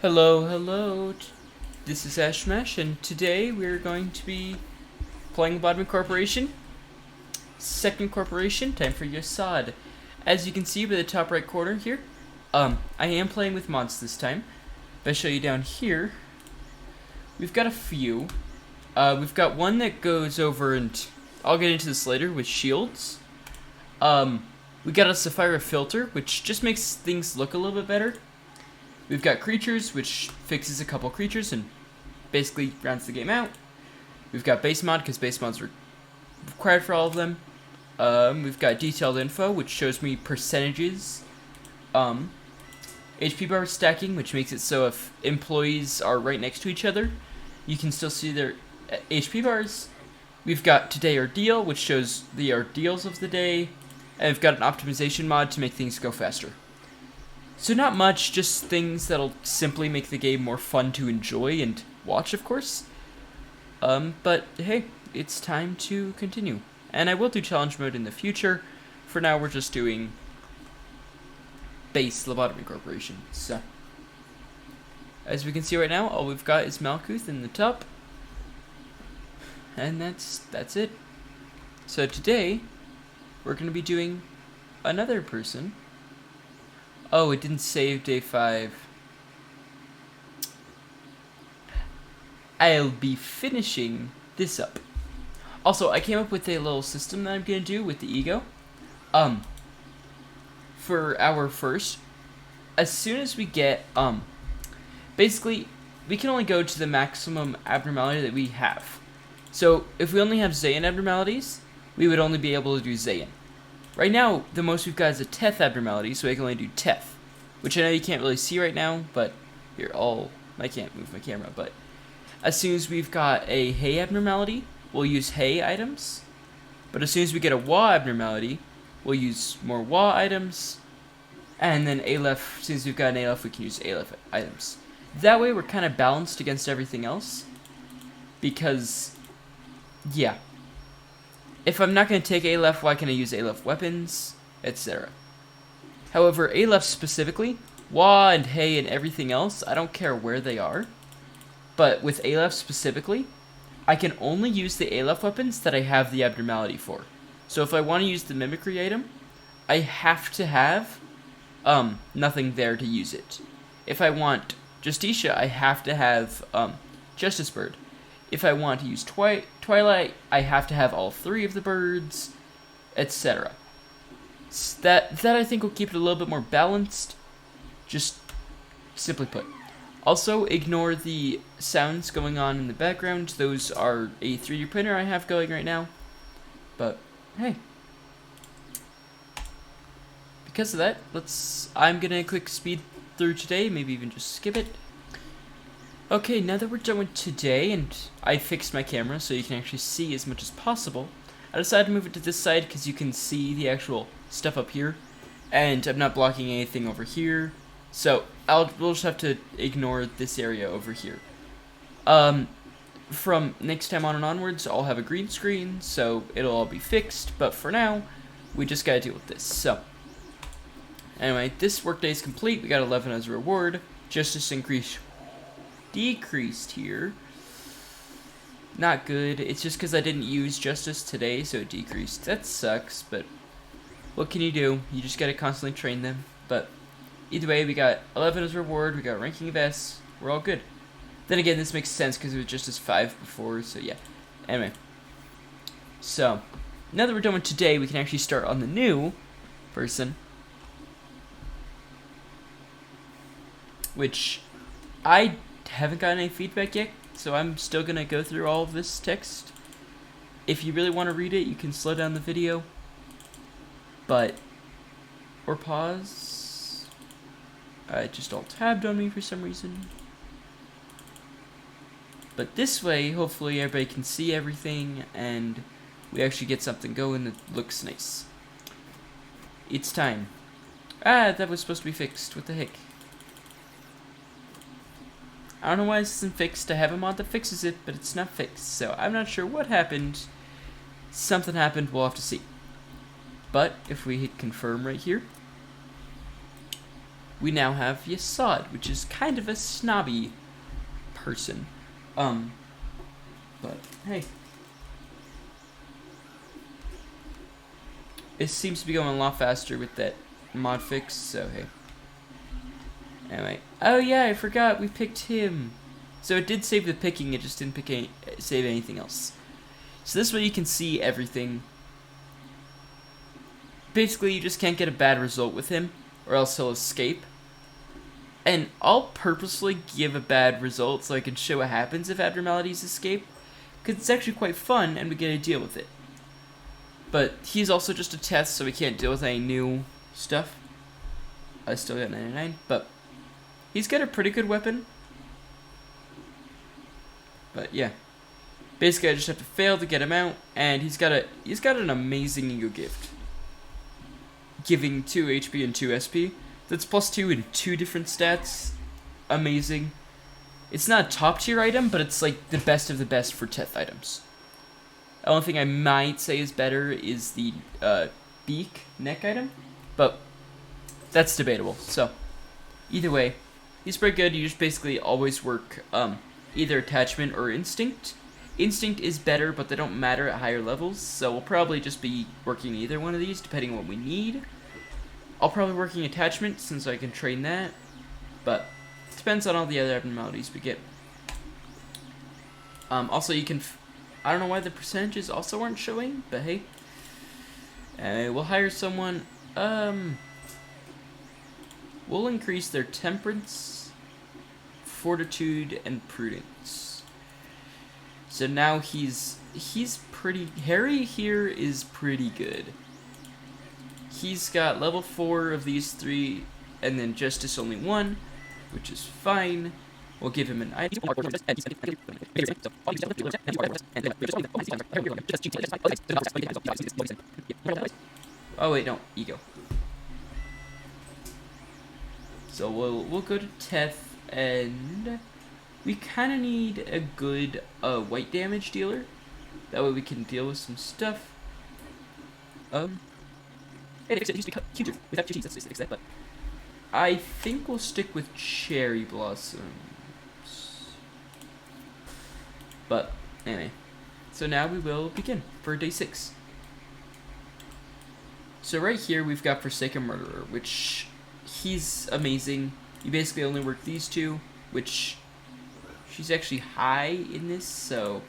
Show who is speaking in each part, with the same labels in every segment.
Speaker 1: Hello, hello. This is Ashmesh, and today we're going to be playing Lobotomy Corporation. Second corporation, time for Yesod. As you can see by the top right corner here, I am playing with mods this time. If I show you down here, we've got a few. We've got one that goes over, and I'll get into this later, with shields. We got a Sapphire filter, which just makes things look a little bit better. We've got creatures, which fixes a couple creatures and basically rounds the game out. We've got base mod, because base mods are required for all of them. We've got detailed info, which shows me percentages. HP bar stacking, which makes it so if employees are right next to each other, you can still see their HP bars. We've got Today Ordeal, which shows the ordeals of the day. And we've got an optimization mod to make things go faster. So not much, just things that'll simply make the game more fun to enjoy and watch, of course. But hey, it's time to continue. And I will do challenge mode in the future. For now, we're just doing base Lobotomy Corporation. So, as we can see right now, all we've got is Malkuth in the top. And that's it. So today, we're going to be doing another person. Oh, it didn't save day 5. I'll be finishing this up. Also, I came up with a little system that I'm going to do with the ego. For our first, as soon as we get, basically, we can only go to the maximum abnormality that we have. So, if we only have Zayn abnormalities, we would only be able to do Zayn. Right now, the most we've got is a Teth abnormality, so I can only do Teth. Which I know you can't really see right now, but here, I can't move my camera, but as soon as we've got a Hay abnormality, we'll use Hay items. But as soon as we get a Wa abnormality, we'll use more Wa items. And then Aleph, as soon as we've got an Aleph, we can use Aleph items. That way, we're kind of balanced against everything else. Because, yeah. If I'm not going to take Aleph, why can I use Aleph weapons, etc. However, Aleph specifically, Wa and Hay and everything else, I don't care where they are. But with Aleph specifically, I can only use the Aleph weapons that I have the abnormality for. So if I want to use the Mimicry item, I have to have nothing there to use it. If I want Justitia, I have to have Justice Bird. If I want to use Twilight, I have to have all 3 of the birds, etc. That I think will keep it a little bit more balanced, just simply put. Also, ignore the sounds going on in the background. Those are a 3D printer I have going right now. But, hey. Because of that, I'm gonna quick speed through today, maybe even just skip it. Okay, now that we're done with today, and I fixed my camera so you can actually see as much as possible, I decided to move it to this side because you can see the actual stuff up here, and I'm not blocking anything over here, so we'll just have to ignore this area over here. From next time on and onwards, I'll have a green screen, so it'll all be fixed, but for now, we just gotta deal with this. So, anyway, this workday is complete. We got 11 as a reward. Justice decreased here. Not good. It's just because I didn't use Justice today, so it decreased. That sucks, but what can you do? You just gotta constantly train them. But either way, we got 11 as reward. We got ranking of S. We're all good. Then again, this makes sense because it was Justice 5 before, so yeah. Anyway. So, now that we're done with today, we can actually start on the new person. Which I haven't gotten any feedback yet, so I'm still gonna go through all of this text. If you really want to read it, you can slow down the video, or pause. It just all tabbed on me for some reason. But this way, hopefully everybody can see everything, and we actually get something going that looks nice. It's time. That was supposed to be fixed. What the heck? I don't know why this isn't fixed. I have a mod that fixes it, but it's not fixed. So I'm not sure what happened. Something happened. We'll have to see. But if we hit confirm right here, we now have Yesod, which is kind of a snobby person. But hey. It seems to be going a lot faster with that mod fix, so hey. Anyway. Oh yeah, I forgot we picked him. So it did save the picking, it just didn't save anything else. So this way you can see everything. Basically, you just can't get a bad result with him, or else he'll escape. And I'll purposely give a bad result so I can show what happens if abnormalities escape, because it's actually quite fun and we get to deal with it. But he's also just a test, so we can't deal with any new stuff. I still got 99, but he's got a pretty good weapon. But yeah, basically I just have to fail to get him out, and he's got an amazing ego gift, giving 2 HP and 2 SP. That's +2 in 2 different stats. Amazing. It's not a top tier item, but it's like the best of the best for Teth items. The only thing I might say is better is the beak neck item, but that's debatable. So either way, he's pretty good. You just basically always work either attachment or instinct. Instinct is better, but they don't matter at higher levels, so we'll probably just be working either one of these depending on what we need. I'll probably be working attachment since I can train that, but it depends on all the other abnormalities we get. Also, you can. I don't know why the percentages also aren't showing, but hey. We'll hire someone. We'll increase their temperance, fortitude, and prudence. So now he's pretty. Harry here is pretty good. He's got level 4 of these 3, and then Justice only 1, which is fine. We'll give him an item. Oh wait, no, ego. So we'll go to Teth, and we kind of need a good white damage dealer. That way we can deal with some stuff. It used to be huge without GGs, let's fix that, but I think we'll stick with Cherry Blossoms. But anyway, so now we will begin for day 6. So right here we've got Forsaken Murderer, which he's amazing. You basically only work these 2, which she's actually high in this, so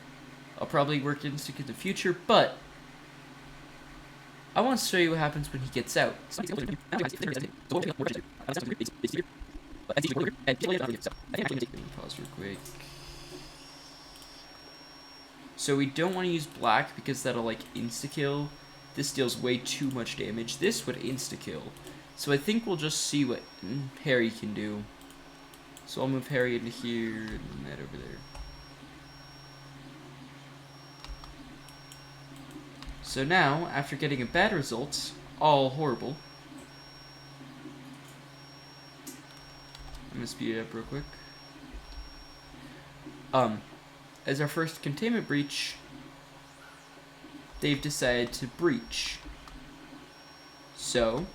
Speaker 1: I'll probably work Instinct in the future, but I want to show you what happens when he gets out. Pause real quick. So we don't want to use black because that'll like insta-kill. This deals way too much damage. This would insta-kill. So I think we'll just see what Harry can do. So I'll move Harry into here and that over there. So now, after getting a bad result, all horrible. I'm gonna speed it up real quick. As our first containment breach, they've decided to breach. So,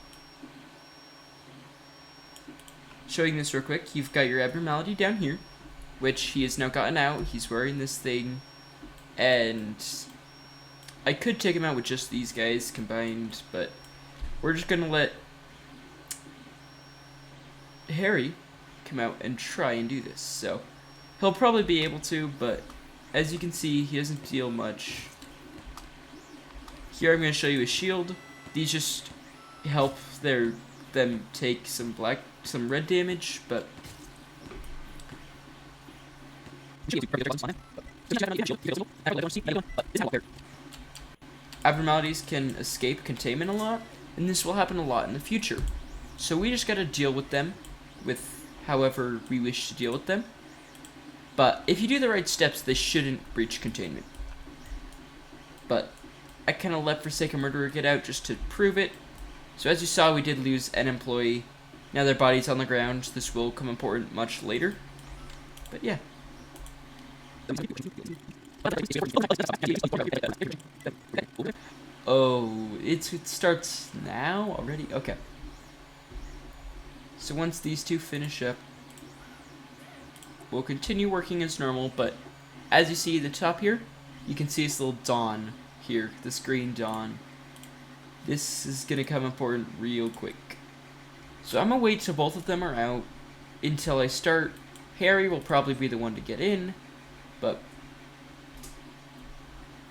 Speaker 1: showing this real quick, you've got your abnormality down here, which he has now gotten out. He's wearing this thing, and I could take him out with just these guys combined, but we're just gonna let Harry come out and try and do this. So he'll probably be able to, but as you can see, he doesn't deal much. Here I'm gonna show you a shield. These just help them take some red damage, but abnormalities can escape containment a lot, and this will happen a lot in the future. So we just gotta deal with them with however we wish to deal with them. But if you do the right steps, they shouldn't breach containment. But I kind of let Forsaken Murderer get out just to prove it. So as you saw, we did lose an employee. Now their body's on the ground. This will come important much later. But yeah. Oh, it starts now already? Okay. So once these two finish up, we'll continue working as normal, but as you see at the top here, you can see this little dawn here, this green dawn. This is going to come important real quick. So I'm going to wait till both of them are out until I start. Harry will probably be the one to get in, but...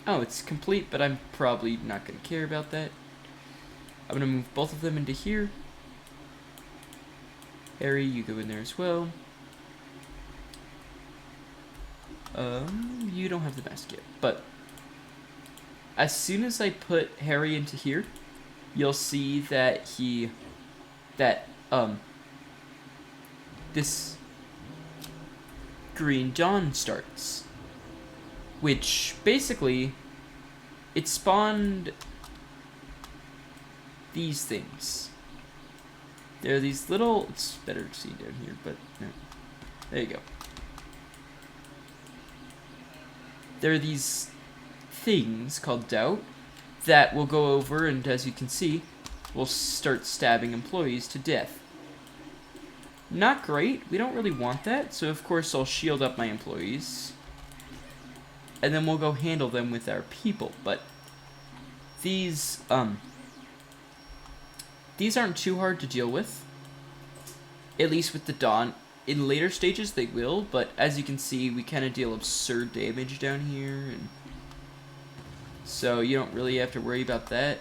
Speaker 1: Oh, it's complete, but I'm probably not going to care about that. I'm going to move both of them into here. Harry, you go in there as well. You don't have the mask yet, but as soon as I put Harry into here, you'll see that this green dawn starts, which basically it spawned these things. There are these little, it's better to see down here, but no. There you go. There are these things called doubt that will go over, and as you can see, will start stabbing employees to death. Not great. We don't really want that, so of course I'll shield up my employees. And then we'll go handle them with our people, but these aren't too hard to deal with. At least with the dawn. In later stages they will, but as you can see, we kind of deal absurd damage down here, and so you don't really have to worry about that.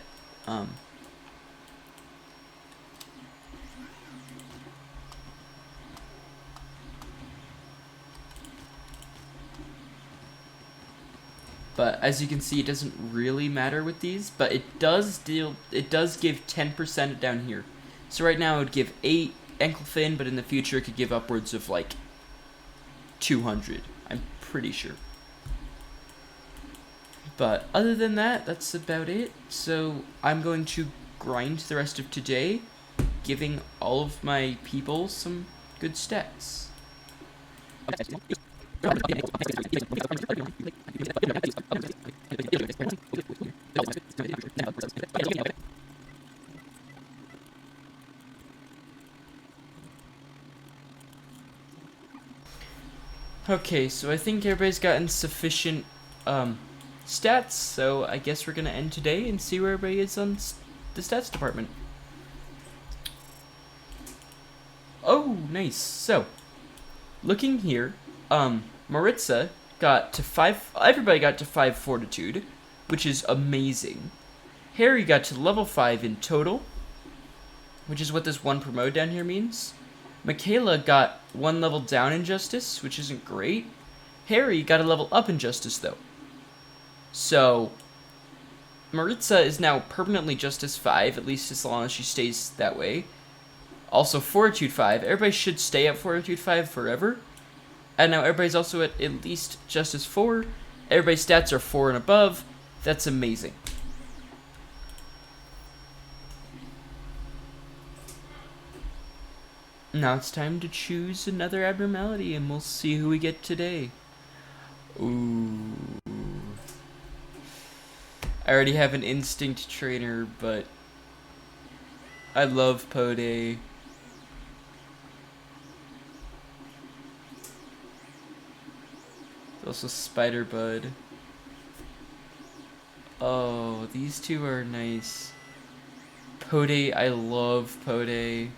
Speaker 1: But as you can see, it doesn't really matter with these, but it does give 10% down here. So right now it would give 8 ankle fin, but in the future it could give upwards of like 200. I'm pretty sure. But other than that, that's about it. So I'm going to grind the rest of today, giving all of my people some good stats. Okay, so I think everybody's gotten sufficient stats, so I guess we're gonna end today and see where everybody is on the stats department. Oh, nice. So, looking here, Maritza got to 5, everybody got to 5 fortitude, which is amazing. Harry got to level 5 in total, which is what this one promote down here means. Michaela got 1 level down in justice, which isn't great. Harry got a level up in justice, though. So, Maritza is now permanently justice 5, at least as long as she stays that way. Also, fortitude 5. Everybody should stay at fortitude 5 forever. And now everybody's also at least justice 4. Everybody's stats are 4 and above. That's amazing. Now it's time to choose another abnormality, and we'll see who we get today. Ooh. I already have an instinct trainer, but I love Pode. Also Spider Bud. Oh, these two are nice. Pode, I love Pode.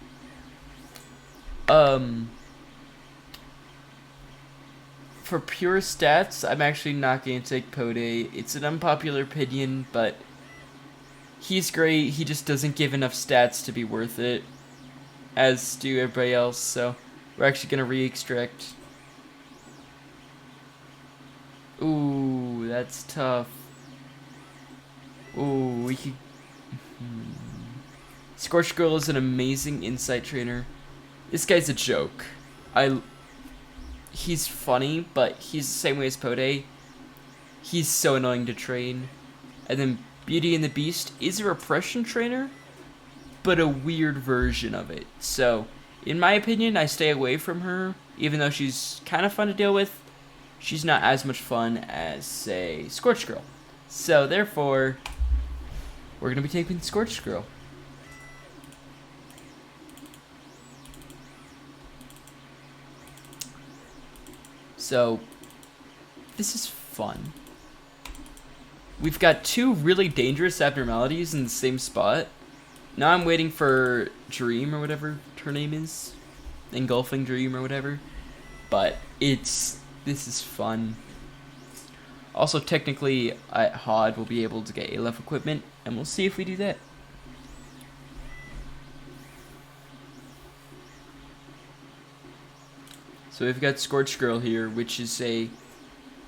Speaker 1: For pure stats, I'm actually not going to take Pode. It's an unpopular opinion, but he's great. He just doesn't give enough stats to be worth it, as do everybody else, so we're actually going to re-extract. Ooh, that's tough. Ooh, we could... Scorch Girl is an amazing insight trainer. This guy's a joke. He's funny, but he's the same way as Pode. He's so annoying to train. And then Beauty and the Beast is a repression trainer, but a weird version of it. So, in my opinion, I stay away from her, even though she's kind of fun to deal with. She's not as much fun as, say, Scorched Girl. So, therefore, we're going to be taking Scorched Girl. So, this is fun. We've got two really dangerous abnormalities in the same spot. Now I'm waiting for Dream or whatever her name is. Engulfing Dream or whatever. But this is fun. Also, technically, at HOD, we'll be able to get A-Level equipment, and we'll see if we do that. So we've got Scorched Girl here, which is a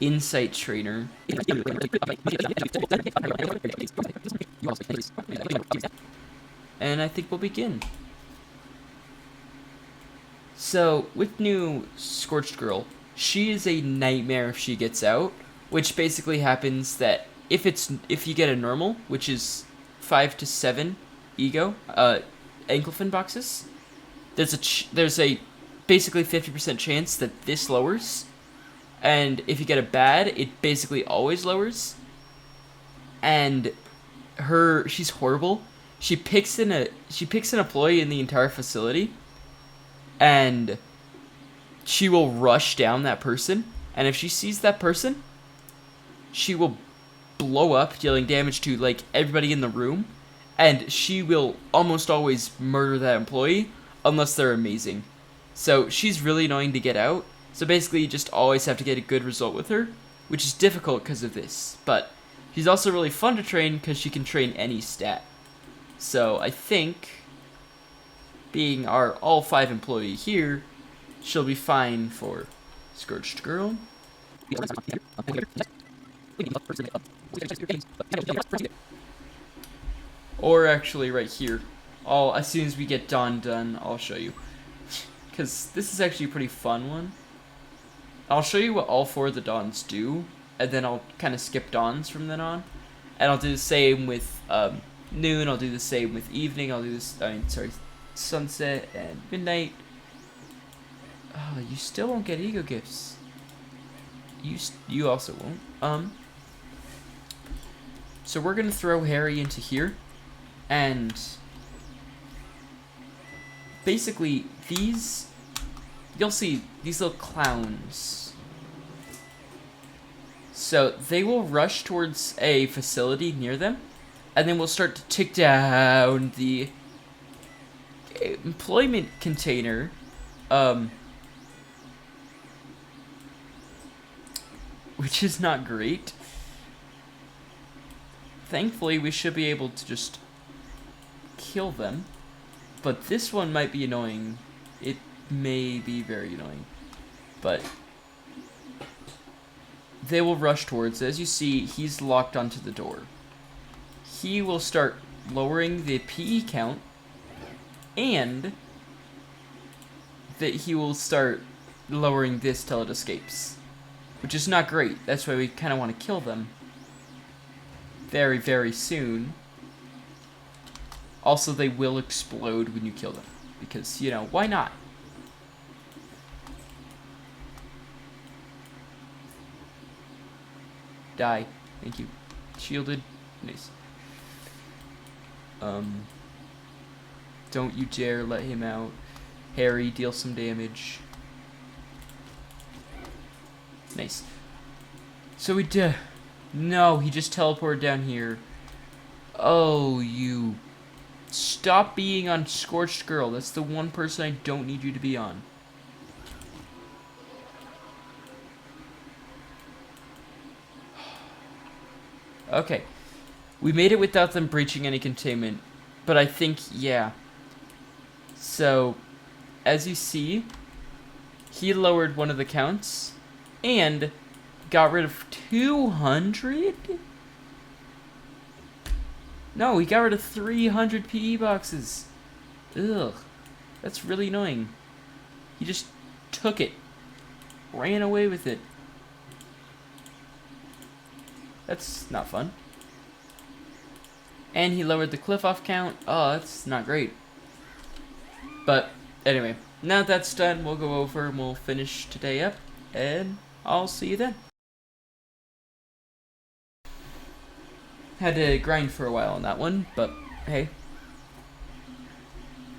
Speaker 1: insight trainer. And I think we'll begin. So, with new Scorched Girl, she is a nightmare if she gets out, which basically happens that if you get a normal, which is 5 to 7 ego, ankle fin boxes, there's a basically 50% chance that this lowers, and if you get a bad, it basically always lowers. And she's horrible. She picks an employee in the entire facility, and she will rush down that person, and if she sees that person, she will blow up, dealing damage to like everybody in the room, and she will almost always murder that employee unless they're amazing. So she's really annoying to get out. So basically you just always have to get a good result with her, which is difficult because of this. But she's also really fun to train because she can train any stat. So I think, being our all 5 employee here, she'll be fine for Scorched Girl. Or actually right here. As soon as we get Dawn done, I'll show you. Because this is actually a pretty fun one. I'll show you what all 4 of the Dawns do, and then I'll kind of skip Dawns from then on. And I'll do the same with noon, I'll do the same with evening, sunset and midnight. Oh, you still won't get ego gifts. You also won't. So we're gonna throw Harry into here, and basically you'll see these little clowns. So they will rush towards a facility near them, and then we'll start to tick down the employment container. Which is not great. Thankfully, we should be able to just kill them. But this one might be annoying. It may be very annoying. But they will rush towards it. As you see, he's locked onto the door. He will start lowering the PE count, and that he will start lowering this till it escapes, which is not great. That's why we kind of want to kill them very, very soon. Also, they will explode when you kill them, because, you know, why not? Die. Thank you. Shielded. Nice. Don't you dare let him out. Harry, deal some damage. Nice. So we did. No, he just teleported down here. Oh, you. Stop being on Scorched Girl. That's the one person I don't need you to be on. Okay. We made it without them breaching any containment. But I think, yeah. So, as you see, he lowered one of the counts and got rid of 200? No, he got rid of 300 PE boxes. Ugh. That's really annoying. He just took it. Ran away with it. That's not fun. And he lowered the cliff off count. Oh, that's not great. But, anyway. Now that that's done, we'll go over and we'll finish today up. And I'll see you then. Had to grind for a while on that one, but hey.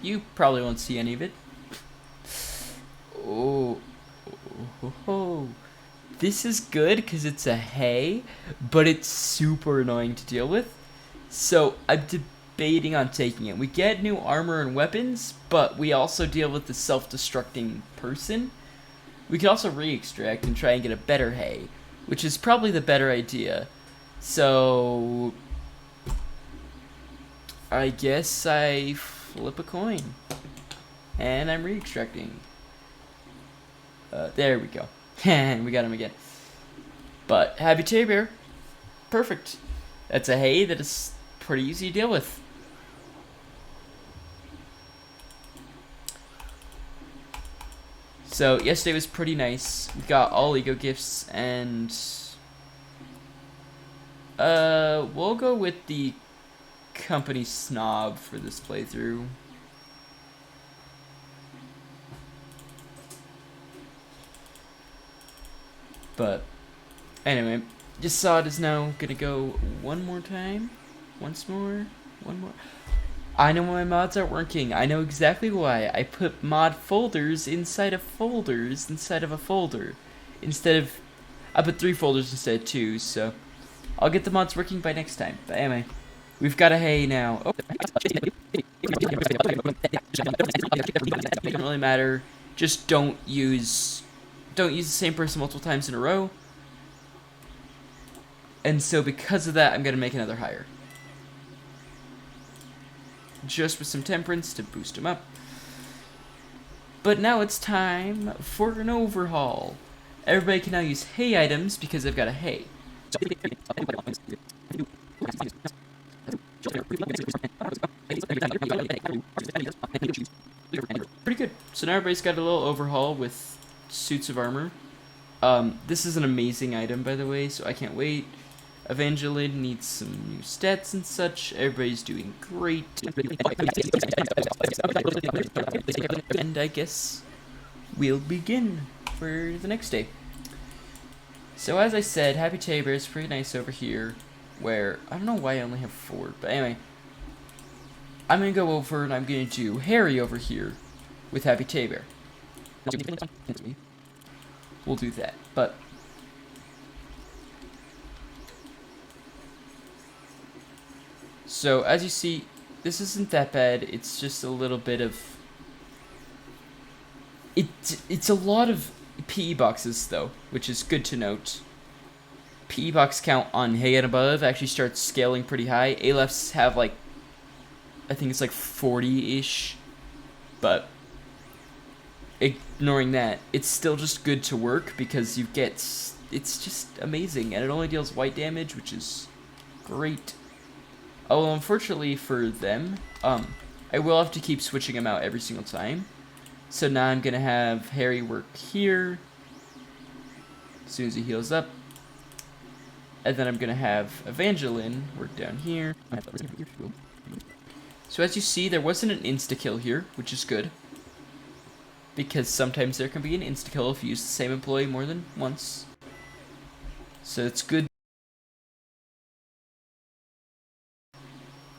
Speaker 1: You probably won't see any of it. Oh. this is good because it's a hay, but it's super annoying to deal with. So I'm debating on taking it. We get new armor and weapons, but we also deal with the self-destructing person. We could also re-extract and try and get a better hay, which is probably the better idea. So I guess I flip a coin. And I'm re-extracting. There we go. We got him again. But Happy Teddy Bear, perfect. That's a hay that is pretty easy to deal with. So yesterday was pretty nice. We got all ego gifts, and we'll go with the company snob for this playthrough. But anyway, Yesod is now gonna go one more time. Once more. One more. I know why my mods aren't working. I know exactly why. I put mod folders inside of folders inside of a folder. I put 3 folders instead of 2, so I'll get the mods working by next time. But anyway, we've got a hay now. Oh. It doesn't really matter. Just don't use the same person multiple times in a row. And so because of that, I'm going to make another hire. Just with some temperance to boost him up. But now it's time for an overhaul. Everybody can now use hay items because I've got a hay. Pretty good. So now everybody's got a little overhaul with suits of armor. This is an amazing item, by the way, so I can't wait. Evangeline needs some new stats and such. Everybody's doing great. And I guess we'll begin for the next day. So as I said, Happy Teddy Bear is pretty nice over here, where I don't know why I only have 4, but anyway, I'm gonna go over and I'm gonna do Harry over here with Happy Teddy Bear. We'll do that, but so as you see, this isn't that bad. It's just a little bit of it's a lot of PE boxes though, which is good to note. PE box count on hay and above actually starts scaling pretty high. A-lefts have like, I think it's like 40-ish, but ignoring that, it's still just good to work because you get, it's just amazing, and it only deals white damage, which is great. Oh, well, unfortunately for them, I will have to keep switching them out every single time. So now I'm gonna have Harry work here as soon as he heals up, and then I'm gonna have Evangeline work down here. So as you see, there wasn't an insta-kill here, which is good, because sometimes there can be an insta-kill if you use the same employee more than once. So it's good.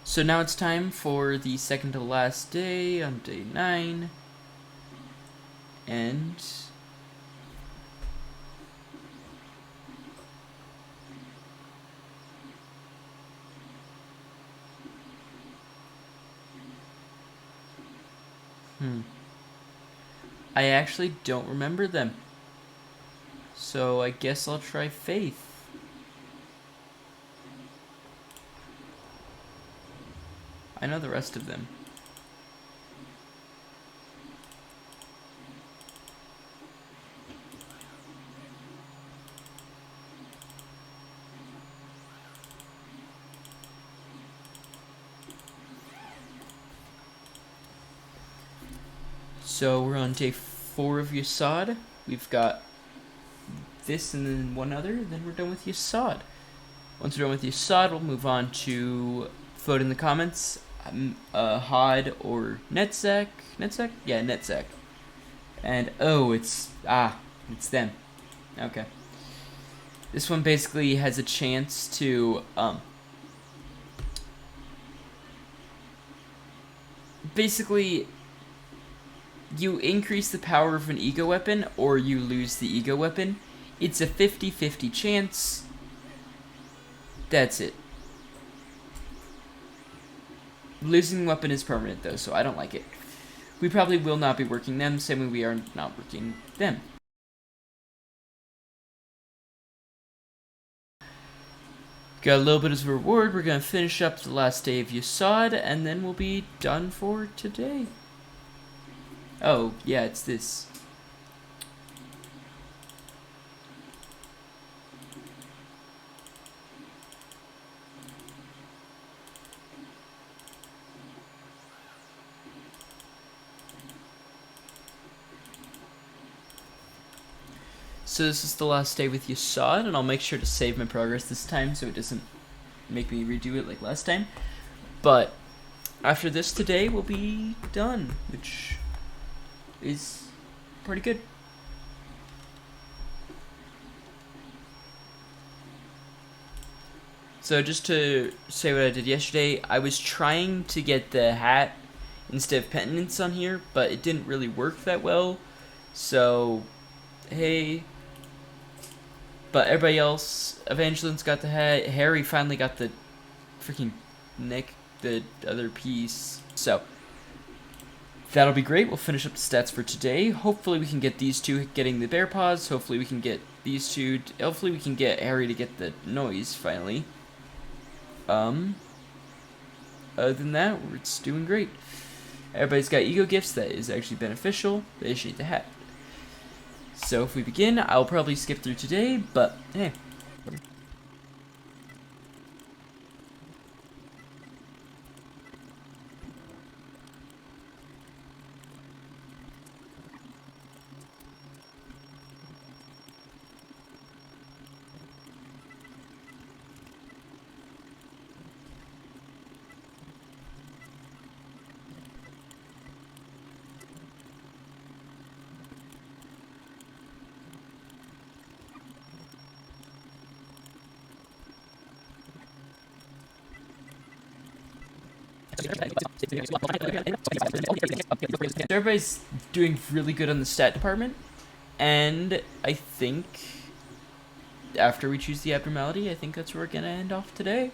Speaker 1: So now it's time for the second to last day on day 9. And I actually don't remember them. So I guess I'll try Faith. I know the rest of them. So we're on day 4 of Yesod. We've got this and then one other, then we're done with Yesod. Once we're done with Yesod, we'll move on to vote in the comments. Hod or Netzek. Netzek? Yeah, Netzek. And oh, it's them. Okay. This one basically has a chance to basically you increase the power of an ego weapon or you lose the ego weapon. It's a 50-50 chance. That's it. Losing the weapon is permanent, though, so I don't like it. We probably will not be working them, same way we are not working them. Got a little bit as a reward. We're going to finish up the last day of Yesod, and then we'll be done for today. Oh, yeah, it's this. So this is the last day with Yesod, and I'll make sure to save my progress this time so it doesn't make me redo it like last time. But after this today, we'll be done, which is pretty good. So just to say what I did yesterday, I was trying to get the hat instead of penitence on here, but it didn't really work that well. So, hey. But everybody else, Evangeline's got the hat. Harry finally got the freaking neck, the other piece. So, that'll be great. We'll finish up the stats for today. Hopefully we can get these two getting the bear paws. Hopefully we can get these two. Hopefully we can get Harry to get the noise finally. Other than that, it's doing great. Everybody's got ego gifts. That is actually beneficial. They just need the hat. So if we begin, I'll probably skip through today, but hey. Everybody's doing really good on the stat department, and I think after we choose the abnormality, I think that's where we're gonna end off today.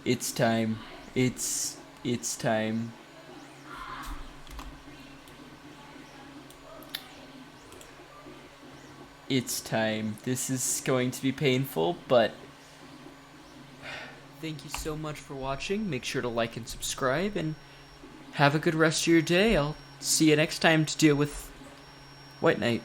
Speaker 1: It's time. It's time. It's time. This is going to be painful, but thank you so much for watching. Make sure to like and subscribe, and have a good rest of your day. I'll see you next time to deal with White Knight.